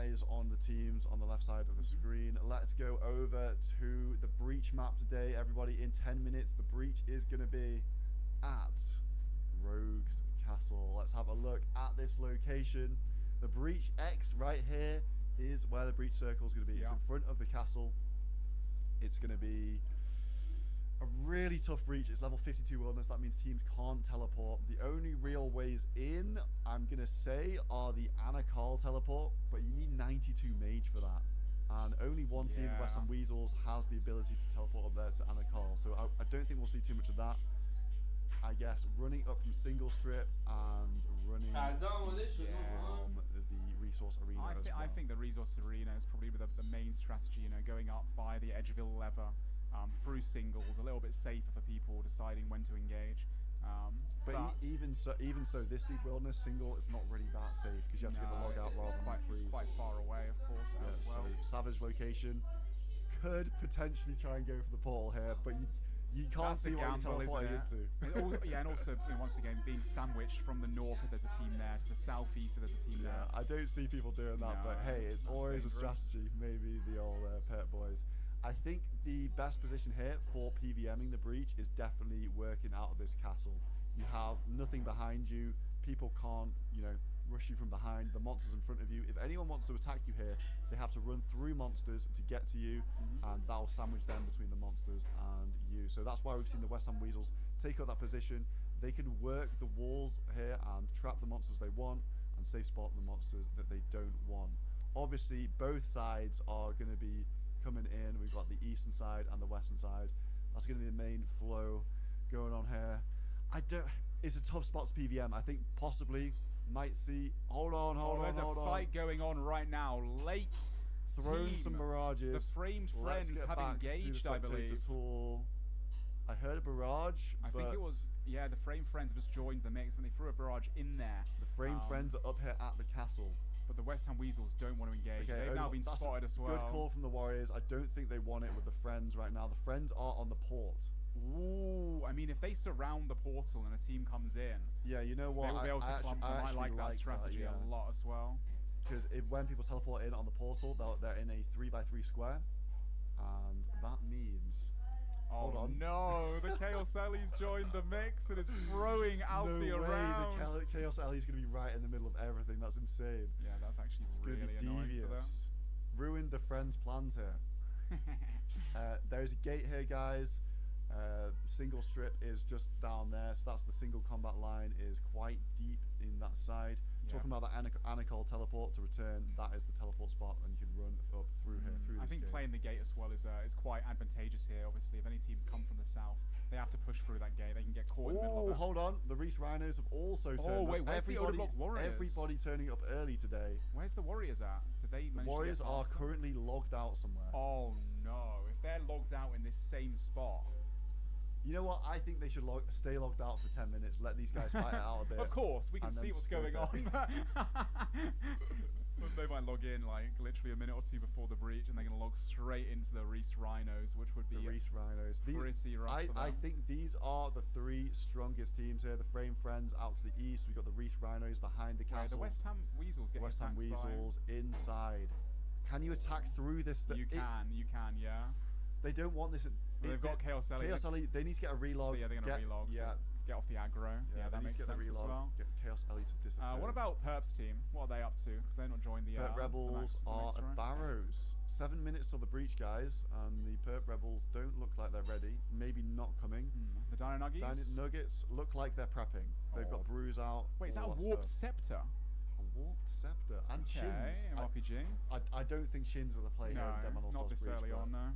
eyes on the teams on the left side of the screen. Let's go over to the Breach map today, everybody. In 10 minutes, the Breach is going to be at Rogue's Castle. Let's have a look at this location. The Breach X right here is where the Breach Circle is going to be. It's in front of the castle. It's going to be a really tough breach. It's level 52 wilderness. That means teams can't teleport. The only real ways in, I'm going to say, are the Anakal teleport, but you need 92 mage for that. And only one team, West Ham Weasels, has the ability to teleport up there to Anakal. So I don't think we'll see too much of that. I guess running up from single strip and running from the resource arena I think the resource arena is probably the main strategy, you know, going up via the Edgeville lever. Through singles, a little bit safer for people deciding when to engage. But even so, this deep wilderness single is not really that safe because you have to get the log out rather than freeze. It's quite far away, of course, as well. So Savage location could potentially try and go for the portal here, but you can't see what you're teleporting into. And also, you know, once again, being sandwiched from the north if there's a team there, to the southeast if there's a team there. I don't see people doing that, but hey, it's always dangerous. A strategy. Maybe the old Pet Boys. I think the best position here for PVMing the breach is definitely working out of this castle. You have nothing behind you. People can't, you know, rush you from behind. The monsters in front of you. If anyone wants to attack you here, they have to run through monsters to get to you, and that'll sandwich them between the monsters and you. So that's why we've seen the West Ham Weasels take up that position. They can work the walls here and trap the monsters they want and safe spot the monsters that they don't want. Obviously, both sides are going to be coming in. We've got the eastern side and the western side. That's going to be the main flow going on here. It's a tough spot to PVM. I think possibly might see. Hold on. There's a fight going on right now. Lake throwing some barrages. The Framed Friends have engaged, I believe. Tool. I heard a barrage. I think it was, the Framed Friends have just joined the mix when they threw a barrage in there. The Framed Friends are up here at the castle. But the West Ham Weasels don't want to engage. Okay, they've now been spotted as well. Good call from the Warriors. I don't think they want it with the Friends right now. The Friends are on the port. Ooh, I mean, if they surround the portal and a team comes in, you know what? They'll be able to clump them. I like that strategy a lot as well. Because when people teleport in on the portal, they're in a 3x3 square, and that means. Hold on. No, the Chaos Ellie's joined the mix and is throwing Alfie around. The Chaos Ellie's going to be right in the middle of everything. That's insane. Yeah, that's actually really annoying devious. For them. Ruined the Friends' plans here. There's a gate here, guys. Single strip is just down there, so that's the single combat line is quite deep in that side. Talking about that Anakal teleport to return, that is the teleport spot, and you can run up through here. I think playing the gate as well is quite advantageous here. Obviously, if any teams come from the south, they have to push through that gate. They can get caught in the middle of it. Hold on. The Reese Rhinos have also turned up. Where's the Odablock Warriors? Everybody turning up early today. Where's the Warriors at? Did they manage Warriors to get past are currently logged out somewhere. Oh no! If they're logged out in this same spot. You know what? I think they should stay logged out for 10 minutes. Let these guys fight it out a bit. Of course, we can see what's going on. They might log in like literally a minute or two before the breach, and they're going to log straight into the Reese Rhinos, which would be the Reese Rhinos. Pretty rough. I think these are the three strongest teams here. The Frame Friends out to the east. We've got the Reese Rhinos behind the castle. The West Ham Weasels get West Ham Weasels inside. Can you attack through this? You can, yeah. They don't want this. They've got Chaos Ellie. Chaos Ellie, they need to get a relog. Yeah, they're going to relog. Yeah. So get off the aggro. Yeah, that makes sense as well. Get Chaos Ellie to disappear. What about Perp's team? What are they up to? Because they're not joined the Perp Rebels are at Barrows. 7 minutes till the breach, guys, and the Perp Rebels don't look like they're ready. Maybe not coming. The Dino Nuggies? Dino Nuggets look like they're prepping. They've got Brews out. Wait, is that a Warped Scepter? A Warped Scepter. And Shins. RPG. I don't think Shins are the play here in Demon not this early on, no.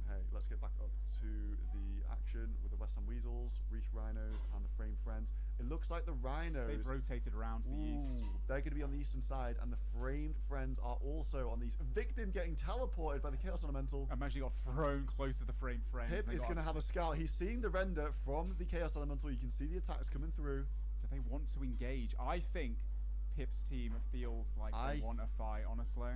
Hey, let's get back up to the action with the West Ham Weasels, Reese Rhinos, and the Frame Friends. It looks like the Rhinos... They've rotated around to the east. They're going to be on the eastern side, and the Framed Friends are also on the east. Victim getting teleported by the Chaos Elemental. Imagine he got thrown close to the Framed Friends. Pip is going to have a scout. He's seeing the render from the Chaos Elemental. You can see the attacks coming through. Do they want to engage? I think Pip's team feels like they want a fight, honestly.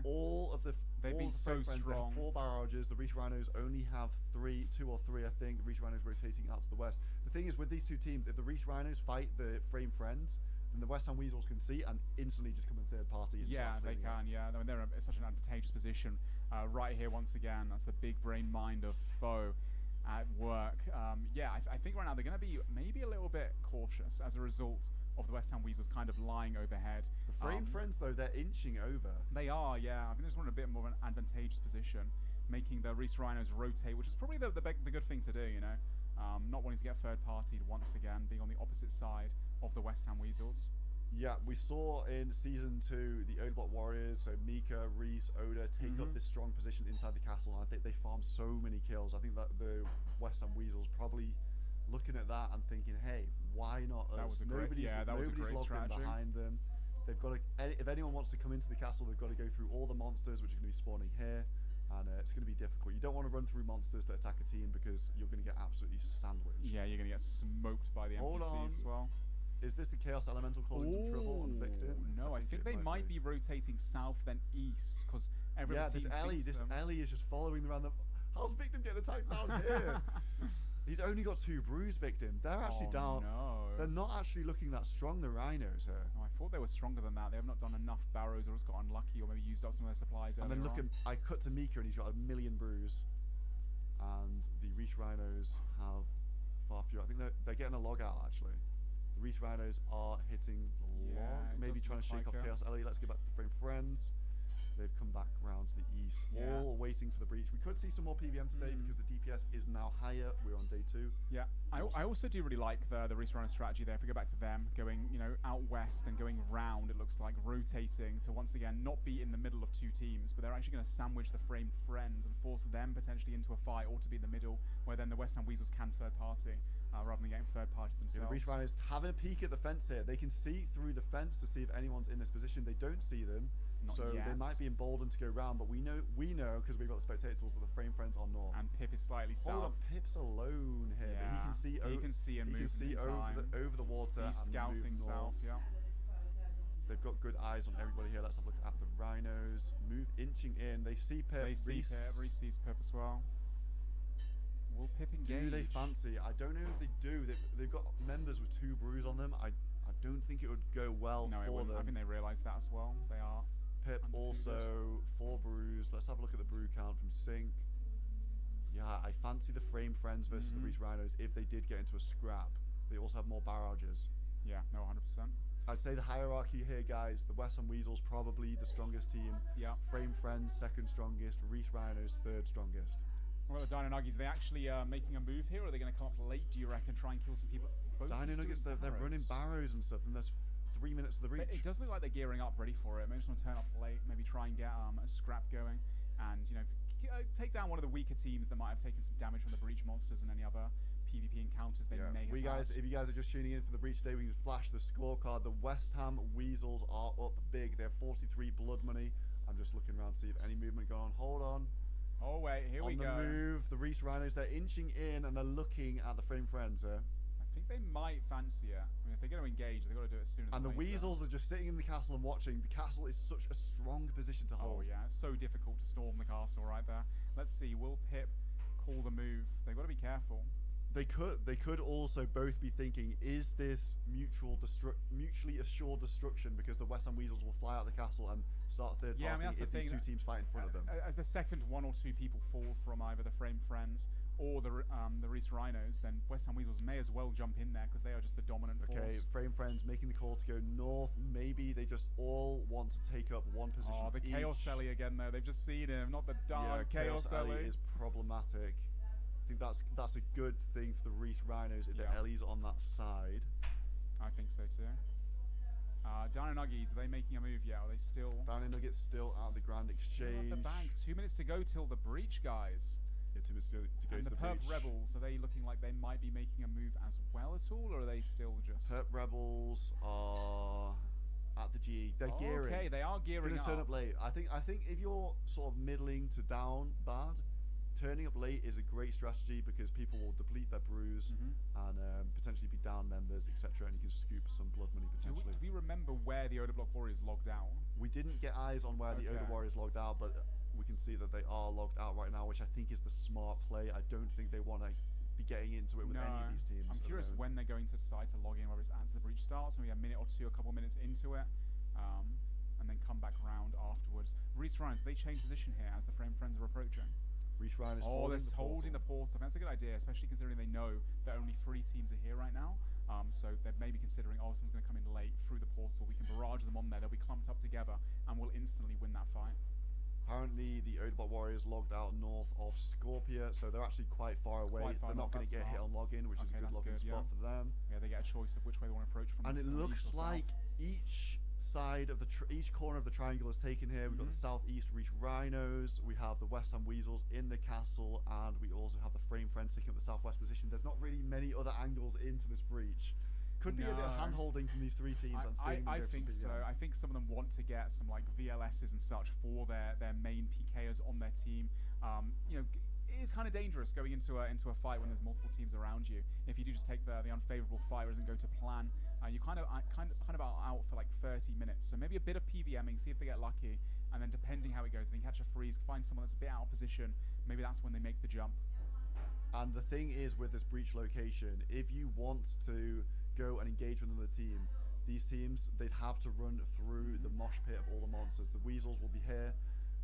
They've been so strong. They have 4 barrages. The Reese Rhinos only have 2 or 3, I think. The Reese Rhinos rotating out to the west. The thing is, with these two teams, if the Reese Rhinos fight the Frame Friends, then the West Ham Weasels can see and instantly just come in third party. And Yeah, start they cleaning up. can. Yeah, I mean they're in such an advantageous position right here once again. That's the big brain mind of Foe at work. Yeah, I think right now they're going to be maybe a little bit cautious as a result of the West Ham Weasels kind of lying overhead. The Frame Friends, though, they're inching over. They are, yeah. I think there's one in a bit more of an advantageous position, making the Reese Rhinos rotate, which is probably the good thing to do, you know. Not wanting to get third-partied once again, being on the opposite side of the West Ham Weasels. Yeah, we saw in Season 2 the Oda Block Warriors, so Mika, Reese, Oda, take up this strong position inside the castle, and I think they farmed so many kills. I think that the West Ham Weasels probably looking at that and thinking, hey, why not us? That was a great, Nobody's logged in behind them. They've got to, if anyone wants to come into the castle, they've got to go through all the monsters, which are going to be spawning here, and it's going to be difficult. You don't want to run through monsters to attack a team because you're going to get absolutely sandwiched. Yeah, you're going to get smoked by the NPCs as well. Is this the Chaos Elemental causing some trouble on Victor? No, I think they might be rotating south then east because everyone. Yeah, this Ellie is just following around the. How's Victim getting attacked down here? He's only got 2 brews, Victim. They're actually down. No. They're not actually looking that strong, the Rhinos here. Oh, I thought they were stronger than that. They have not done enough barrows or just got unlucky or maybe used up some of their supplies. And then look at, I cut to Mika and he's got 1 million brews. And the Reese Rhinos have far fewer. I think they're getting a log out actually. The Reese Rhinos are hitting log. Maybe trying to shake off Chaos Ellie. Let's get back to the Frame Friends. They've come back round to the east, all waiting for the breach. We could see some more PVM today because the DPS is now higher. We're on day 2. Yeah, I also do really like the Reese Rhino strategy there. If we go back to them, going out west, then going round, it looks like rotating to once again not be in the middle of 2 teams, but they're actually going to sandwich the Frame Friends and force them potentially into a fight or to be in the middle, where then the West Ham Weasels can third party rather than getting third party themselves. Yeah, the Reese Rhinos having a peek at the fence here. They can see through the fence to see if anyone's in this position. They don't see them. Not so yet. they might be emboldened to go round, but we know because we've got the spectator tools that the Frame Friends are north. And Pip is slightly south. Hold on, Pip's alone here, but he can see. He can see and move. He can see over the water. He's and scouting move south. north. Yeah. They've got good eyes on everybody here. Let's have a look at the Rhinos. Inching in. They see Pip. They see Pip. Reese sees Pip as well. Will Pip engage? Do they fancy? I don't know if they do. They've got members with 2 brews on them. I don't think it would go well for them. I think they realise that as well. They are. Pip also 4 brews. Let's have a look at the brew count from Sync. Yeah, I fancy the Frame Friends versus the Reese Rhinos if they did get into a scrap. They also have more barrages. Yeah, no, 100%. I'd say the hierarchy here, guys. The West Ham Weasels probably the strongest team. Yeah. Frame Friends second strongest. Reese Rhinos third strongest. Well, the Dino Nuggies, are they actually making a move here, or are they going to come up late? Do you reckon? Try and kill some people. Dino Nuggets, they're running barrows and stuff, and there's 3 minutes of the breach. It does look like they're gearing up, ready for it. Maybe just want to turn up late, maybe try and get a scrap going, and take down one of the weaker teams that might have taken some damage from the breach monsters and any other PvP encounters they may have had. If you guys are just tuning in for the breach today, we can flash the scorecard. The West Ham Weasels are up big. They have 43 blood money. I'm just looking around to see if any movement going on. Hold on. Oh wait, here we go. On the move, the Reese Rhinos, they're inching in and they're looking at the Frame Friends here. I think they might fancy it. I mean, if they're going to engage, they've got to do it sooner than later. And the later. Weasels are just sitting in the castle and watching. The castle is such a strong position to hold. Oh yeah, it's so difficult to storm the castle right there. Let's see, will Pip call the move? They've got to be careful. They could also both be thinking, is this mutually assured destruction because the West Ham Weasels will fly out the castle and start third party if these 2 teams fight in front of them. As the second 1 or 2 people fall from either the Frame Friends or the Reese Rhinos, then West Ham Weasels may as well jump in there because they are just the dominant force. Okay, Frame Friends making the call to go north. Maybe they just all want to take up one position Oh, the each. Chaos Ellie again though. They've just seen him, not the dark Chaos Ellie. is problematic. I think that's a good thing for the Reese Rhinos if the Ellie's on that side. I think so too. Dino Nuggies, are they making a move yet? Are they still? Dino Nuggets still out of the Grand Exchange. Still at the bank. 2 minutes to go till the breach, guys. Yeah, 2 minutes to go and to the Perp breach. Rebels, are they looking like they might be making a move as well at all, or are they still just? Perp Rebels are at the GE. They're gearing. Okay, they are gearing up. Turn up late. I think if you're sort of middling to down bad, turning up late is a great strategy because people will deplete their brews and potentially be down members, etc. And you can scoop some blood money potentially. Do we remember where the Oda Block Warriors logged out? We didn't get eyes on where the Oda Warriors logged out, but we can see that they are logged out right now, which I think is the smart play. I don't think they want to be getting into it with any of these teams. I'm curious when they're going to decide to log in, whether it's as the breach starts, maybe a minute or two, a couple minutes into it, and then come back around afterwards. Reese Ryan's, they change position here as the Frame Friends are approaching. Reese Ryan is holding the portal. That's a good idea, especially considering they know that only 3 teams are here right now. So they're maybe considering, oh, someone's going to come in late through the portal. We can barrage them on there. They'll be clumped up together, and we'll instantly win that fight. Apparently, the Odeblock Warriors logged out north of Scorpia, so they're actually quite far away. They're not going to get hit on login, which is a good login spot for them. Yeah, they get a choice of which way they want to approach from. And it looks like each side of each corner of the triangle is taken here. We've got the southeast Reach Rhinos, we have the West Ham Weasels in the castle, and we also have the Frame Friends taking up the southwest position. There's not really many other angles into this breach. Could be a bit of hand-holding from these 3 teams. I think so. I think some of them want to get some like VLSs and such for their main PKers on their team. You know, it is kind of dangerous going into a fight when there's multiple teams around you. If you do just take the unfavorable fight or doesn't go to plan, you kind of out for like 30 minutes. So maybe a bit of PVMing, see if they get lucky, and then depending how it goes, they can catch a freeze, find someone that's a bit out of position. Maybe that's when they make the jump. And the thing is with this breach location, if you want to go and engage with another team, these teams, they'd have to run through the mosh pit of all the monsters. The Weasels will be here,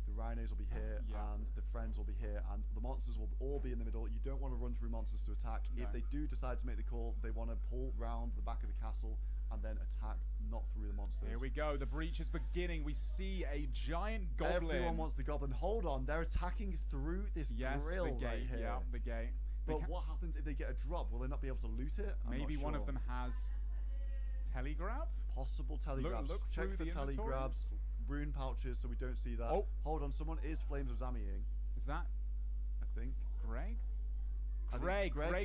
the Rhinos will be here, and the Friends will be here, and the monsters will all be in the middle. You don't want to run through monsters to attack. If they do decide to make the call, they want to pull round the back of the castle and then attack, not through the monsters. Here we go, the breach is beginning. We see a giant goblin. Everyone wants the goblin. Hold on, they're attacking through this grill the gate, right here. Yeah, the gate. But what happens if they get a drop? Will they not be able to loot it? Maybe one of them has telegrab? Possible telegrabs. Look Check for telegrabs. Rune pouches so we don't see that. Oh. Hold on, someone is Flames of Zamying. Is that? I think. Greg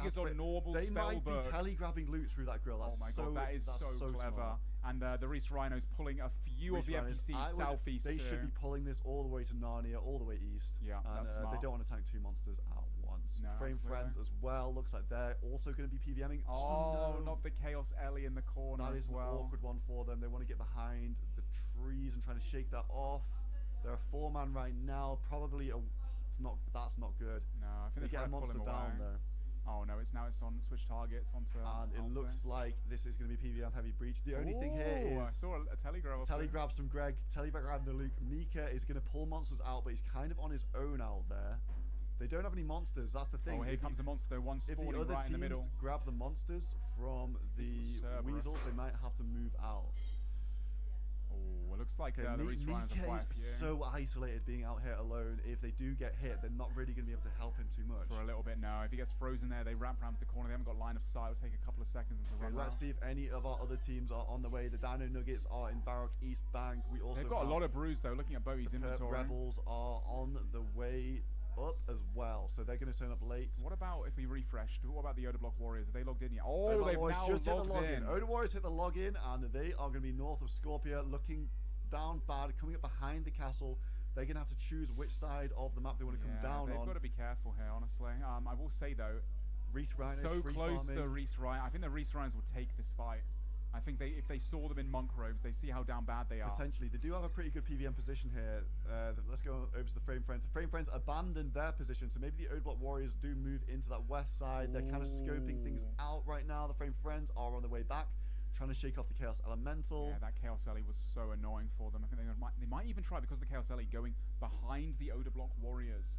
is on Normal They might be Spellberg. telegrabbing loot through that grill. That's oh my god, that is so clever. Smart. And the Reese Rhinos pulling a few of the NPCs southeast. They should be pulling this all the way to Narnia, all the way east. Yeah, and that's smart. They don't want to tank 2 monsters at once. No, Frame Friends as well. Looks like they're also going to be PVMing. Oh, no. Not the Chaos Ellie in the corner That is as well. an awkward one for them. They want to get behind the trees and trying to shake that off. They're a 4-man right now. Probably that's not good. No, I think they get a monster down though. Oh no, it's on switch targets onto. And it looks like this is going to be PVM heavy breach. The only thing here is I saw a telegrab. Telegrabs from Greg. Telegrab the Luke. Mika is going to pull monsters out, but he's kind of on his own out there. They don't have any monsters. That's the thing. Oh, here comes a monster. One spawning if the other right in the middle. teams grab the monsters from the Weasels, they might have to move out. Oh, it looks like the Reese Rhinos are quite a few. So isolated being out here alone. If they do get hit, they're not really going to be able to help him too much. For a little bit, no. If he gets frozen there, they wrap around the corner. They haven't got line of sight. It'll take a couple of seconds to run. Let's see if any of our other teams are on the way. The Dino Nuggets are in Varrock East Bank. We also They've got a lot of brews though. Looking at Bowie's inventory. Rebels are on the way up as well, so they're going to turn up late. What about if we refreshed? What about the Odeblock Warriors? Are they logged in yet? Oh, they've now just hit the logged login. in. Oda Warriors hit the login, and they are going to be north of Scorpia, looking down bad, coming up behind the castle. They're going to have to choose which side of the map they want to come down they've on. They've got to be careful here, honestly. I will say though, Reese Rhinos so free close farming. to Reese Rhino. I think the Reese Rhinos will take this fight. I think if they saw them in monk robes, they see how down bad they are. Potentially. They do have a pretty good PVM position here. Let's go over to the Frame Friends. The Frame Friends abandoned their position, so maybe the Odeblock Warriors do move into that west side. They're kind of scoping things out right now. The Frame Friends are on the way back, trying to shake off the Chaos Elemental. Yeah, that Chaos Ellie was so annoying for them. I think they might even try, because of the Chaos Ellie, going behind the Odeblock Warriors,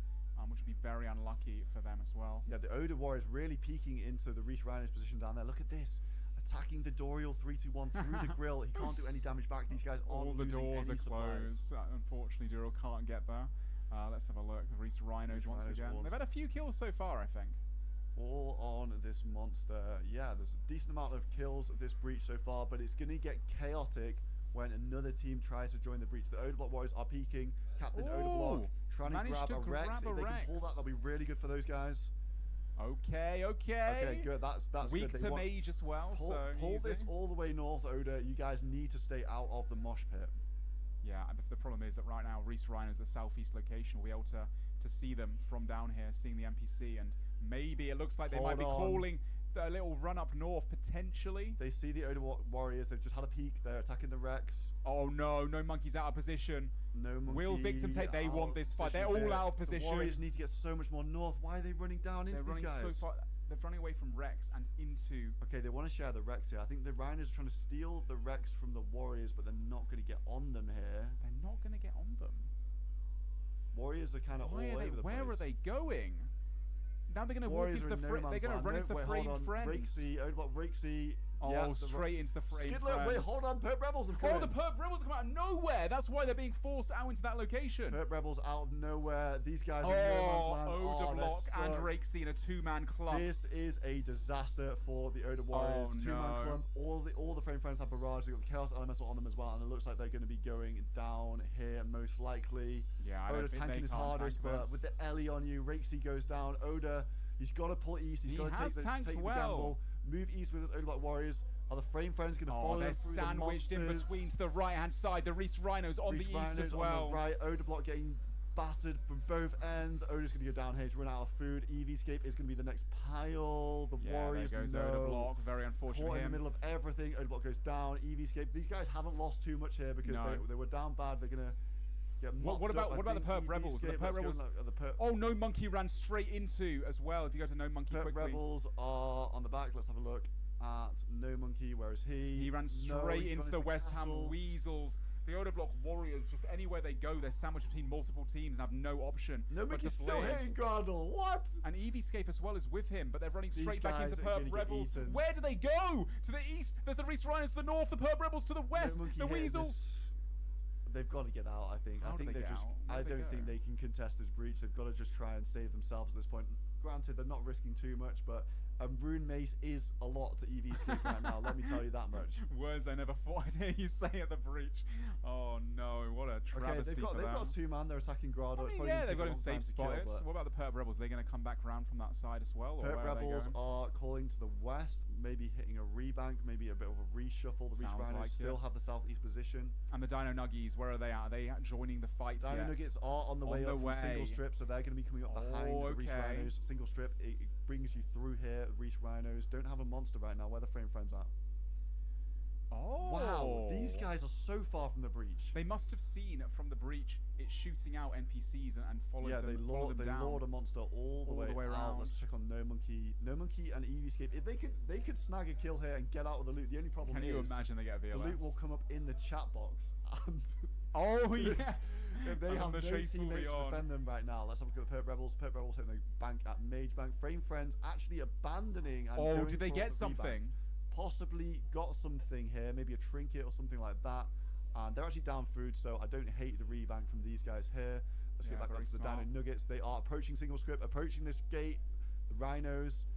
which would be very unlucky for them as well. Yeah, the Oda Warriors really peeking into the Reese Rhinos position down there. Look at this. Attacking the Dorial 321 through the grill. He can't do any damage back. These guys aren't all the losing doors any are closed. Unfortunately, Dorial can't get there. Let's have a look. The Reese Rhinos once again. They've had a few kills so far, I think. All on this monster. Yeah, there's a decent amount of kills of this breach so far, but it's going to get chaotic when another team tries to join the breach. The Odeblock Warriors are peeking. Captain Odeblock trying to grab a Rex. If they can pull that, that'll be really good for those guys. Okay. Okay, good. That's weak good. to mage as well. Pull this all the way north, Oda. You guys need to stay out of the mosh pit. Yeah, and the problem is that right now Reese Rhino is the southeast location. We'll be able to see them from down here, seeing the NPC, and maybe it looks like they might be calling a little run up north potentially. They see the Oda Warriors. They've just had a peek. They're attacking the Rex. Oh no, no monkeys out of position. No monkey. Will Victim take? They want this fight. They're all out of position. The Warriors need to get so much more north. Why are they running down into these guys? So far. They're running away from Rex and into. Okay, they want to share the Rex here. I think the Rhinos are trying to steal the Rex from the Warriors, but they're not going to get on them here. They're not going to get on them. Warriors are kind of all over the place. Where are they going? Now they're going to walk into the frame. They're going to run into the frame friends. Rexy, Odeblock, Rexy. Oh, yeah, straight into the frame Skidler, friends. wait, hold on. Perp Rebels have come in. Oh, the Perp Rebels have come out of nowhere. That's why they're being forced out into that location. Perp Rebels out of nowhere. These guys are in no man's land. Odeblock and Rexy in a two-man clump. This is a disaster for the Oda Warriors. Two-man clump. All the frame friends have barrage. They've got the Chaos Elemental on them as well, and it looks like they're going to be going down here most likely. Yeah, I don't think tanking his hardest, but with the Ellie on you, Rexy goes down. Oda, he's got to pull east. He's got to take the gamble. Move east with his Odeblock Warriors. Are the frame friends going to follow them through the monsters? They're sandwiched in between to the right-hand side. The Reese Rhinos on the east as well. On the right, Odeblock getting battered from both ends. Oda's going to go down here to run out of food. Eevescape is going to be the next pile. The Warriors there goes Odeblock. Very unfortunate Caught for him. in the middle of everything. Odeblock goes down. Eevescape. These guys haven't lost too much here because they were down bad. They're going to get mopped what about up. the Perp Rebels? The Perp Rebels. Oh, No Monkey ran straight into as well. If you go to No Monkey quickly. Perp Rebels are on the back. Let's have a look at No Monkey. Where is he? He ran straight into the West Ham Weasels. The Odeblock Warriors, just anywhere they go, they're sandwiched between multiple teams and have no option. No Monkey's still hitting Grandel. What? And Eevescape as well is with him, but they're running straight back into Perp Rebels. Where do they go? To the east. There's the Reese Rhinos to the north. The Perp Rebels to the west. The Weasels. They've got to get out, I think. I don't think they can contest this breach. They've got to just try and save themselves at this point. Granted, they're not risking too much, but Rune Mace is a lot to Eevescape right now. Let me tell you that much. Words I never thought I'd hear you say at the breach. Oh no, what a travesty for them. They've got two man. They're attacking Grado. They've got him safe spotted. What about the Perp Rebels? Are they going to come back around from that side as well? Perp Rebels are calling to the west, maybe hitting a rebank, maybe a bit of a reshuffle. The Reach Rhinos still have the southeast position. And the Dino Nuggies, where are they at? Are they joining the fight yet? Dino Nuggets are on the way up from single strip, so they're going to be coming up behind the Reach Rhinos. Single strip, it brings you through here. Reach Rhinos don't have a monster right now. Where the frame friends at? Oh! Wow, these guys are so far from the breach. They must have seen from the breach it shooting out NPCs and followed them. Yeah, they lured a monster all the way around. Out. Let's check on No Monkey. No Monkey and Eevescape. If they could snag a kill here and get out of the loot. The only problem is, can you imagine they get a VLS? The loot will come up in the chat box. And oh yeah. If they have no teammates to defend them right now. Let's have a look at the Perp Rebels. Perp Rebels hitting the bank at Mage Bank. Frame Friends actually abandoning and going did they for get the something? Possibly got something here, maybe a trinket or something like that. And they're actually down food, so I don't hate the rebank from these guys here. Let's get back up to the Dino Nuggets. They are approaching single script, approaching this gate. The Rhinos,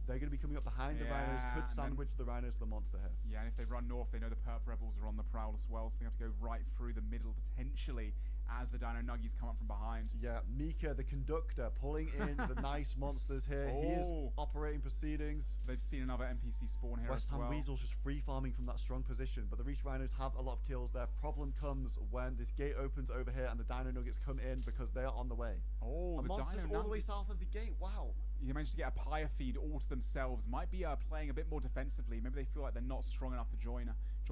they're going to be coming up behind the Rhinos. Could sandwich the Rhinos the monster here. Yeah, and if they run north, they know the Perp Rebels are on the prowl as well, so they have to go right through the middle potentially as the Dino Nuggies come up from behind. Yeah, Mika, the conductor, pulling in the nice monsters here. He is operating proceedings. They've seen another NPC spawn here West Ham Weasels just free farming from that strong position, but the Reach Rhinos have a lot of kills. Their problem comes when this gate opens over here and the Dino Nuggets come in because they are on the way. Oh, the monsters all the way south of the gate. Wow. You managed to get a pyre feed all to themselves. Might be playing a bit more defensively. Maybe they feel like they're not strong enough to join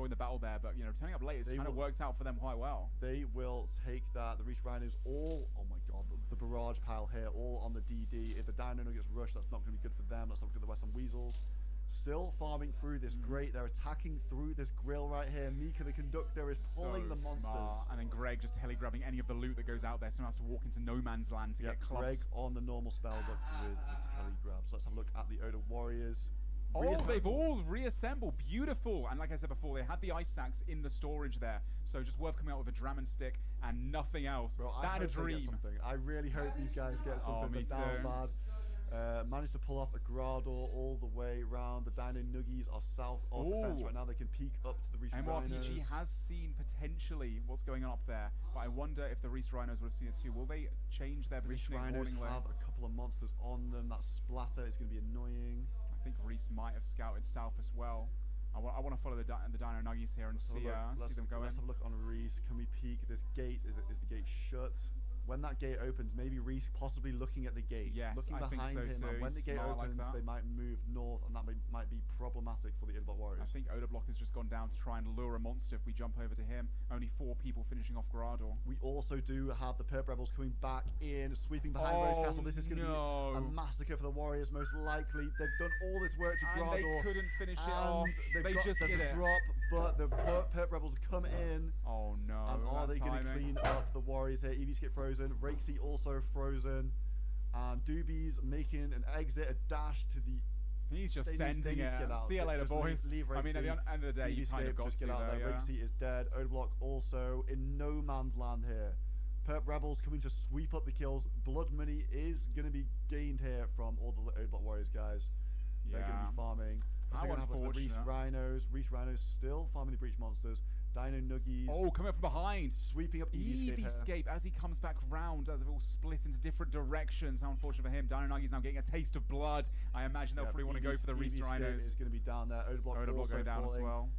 the battle there. But turning up late, it's kind of worked out for them quite well. They will take that. The Reach Rhinos all, oh my god, the barrage pile here, all on the DD. If the Dino Nuggets rush, that's not going to be good for them. Let's look at the West Ham Weasels. Still farming through this great. They're attacking through this grill right here. Mika, the conductor, is pulling the monsters. Smart. And then Greg just grabbing any of the loot that goes out there. Someone has to walk into no man's land to get clubs. Greg on the normal spell, but with the telegrabs. Let's have a look at the Oda Warriors. They've all reassembled. Beautiful. And like I said before, they had the ice sacks in the storage there. So just worth coming out with a Dramon stick and nothing else. Bro, that a dream. I really hope these guys get something. Me down too. Bad. Managed to pull off a Grado all the way around. The Dino Nuggies are south of the fence right now. They can peek up to the Reese Rhinos. MRPG has seen potentially what's going on up there, but I wonder if the Reese Rhinos would have seen it too. Will they change their positioning? Reese Rhinos have a couple of monsters on them. That splatter is going to be annoying. I think Reese might have scouted south as well. I want to follow the Dino Nuggies here and see them going. Let's have a look on Reese. Can we peek? This gate, is the gate shut? when that gate opens, maybe Reese possibly looking at the gate, Yes, looking I think behind so him, too. and when the He's gate smart like opens, that. they might move north, and that might be problematic for the Odablock Warriors. I think Odablock has just gone down to try and lure a monster if we jump over to him. Only 4 people finishing off Grador. We also do have the Perp Rebels coming back in, sweeping behind Rose Castle. This is going to be a massacre for the Warriors, most likely. They've done all this work to Grador. And they couldn't finish it off. They just did a it. drop, but the Perp Rebels come in. Oh no. And are they going to clean up the Warriors here? Eevee Skip frozen, Rakesy also frozen. And Doobie's making an exit, a dash to the... He's just sending it. See you later, just boys. leave I mean, at the end of the day, you kind of got just to get out there. yeah. Rakesy is dead. Odablock also in no man's land here. Perp Rebels coming to sweep up the kills. Blood money is going to be gained here from all the Odablock Warriors, guys. They're going to be farming. What's going to happen with the Reese Rhinos? Reese Rhinos still farming the Breach Monsters. Dino Nuggies. Oh, coming up from behind. Sweeping up Eevee as he comes back round, as they've all split into different directions. How unfortunate for him. Dino Nuggies now getting a taste of blood. I imagine they'll probably want to go for the Reese Rhinos. Is going to be down there. Odablock also go down falling. as well.